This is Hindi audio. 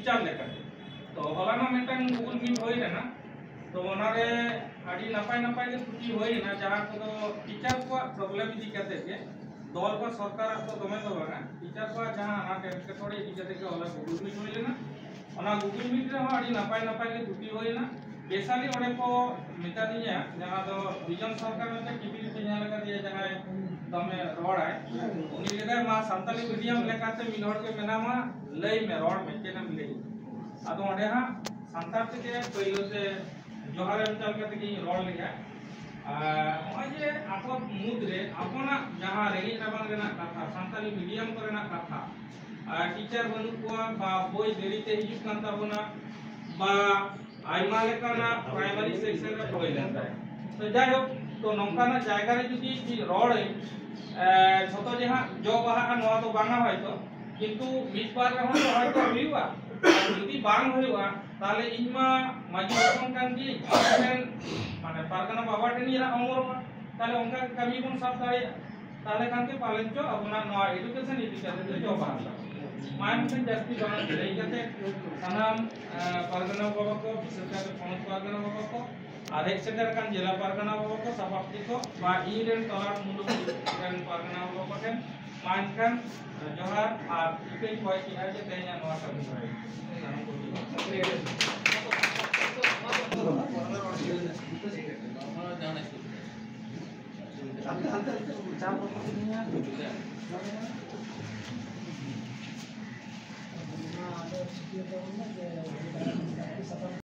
टीचर लेकाते तो हलाना मिटन गूगल मीट होई लेना तो ओनारे आडी नापाय नापाय के छुट्टी होई ना जहां को टीचर को प्रॉब्लम इदी करते के दल पर सरकार तो दमे तो बना टीचर को जहां ना के थोड़ी इदी करते के होला गूगल मीट होई लेना ओना गूगल मीट रे आडी नापाय नापाय के छुट्टी होई ना बेसाली ओडे को मिता दिया जहां दो विजन सरकार में टीवी पे ᱧᱮᱞ दिया जहां दमे रोड है उनी लेगा मा संताली मीडियम लेकाते मिनोड के मेनामा लई में रोड में केनम ले आदो ओडे हा संतार के पहिलो से जोहार चल के की रोड लिया जे आपो मुद्रे अपना जहां रेगी राबान रेना कथा संताली मीडियम करेना कथा टीचर बनु को बा बोई देरीते हिजुक कान ताबोना बा आइमा लेकाना प्राइमरी सेक्शन रे होय लेता है तो जाय हो तो नौकाना जायगा रे जुदी रोड है छोटो जहां जो बहा नवा तो बांगा होय तो किंतु बीच बार रे तो हयतो हुईवा जुदी बांग हुईवा ताले इनमा माजी कोन कान दी माने पारगना बाबा टेनी रा अमर ताले उनका कमी कोन सब दाड़े ताले कान के पालन चो अपना नवा एजुकेशन इदी करते जो बांगा मान से जस्ती बांग रही करते सनाम पारगना बाबा को विशेषकर पौन पारगना बाबा को आधेक सेटर कान जिला पारगना बाबा को सभापति को बा ईरेन तोलार मुलुक रेन पारगना बाबा को टेन मान कान जोहार और इके कोई की है जे तेया नवा कमी होय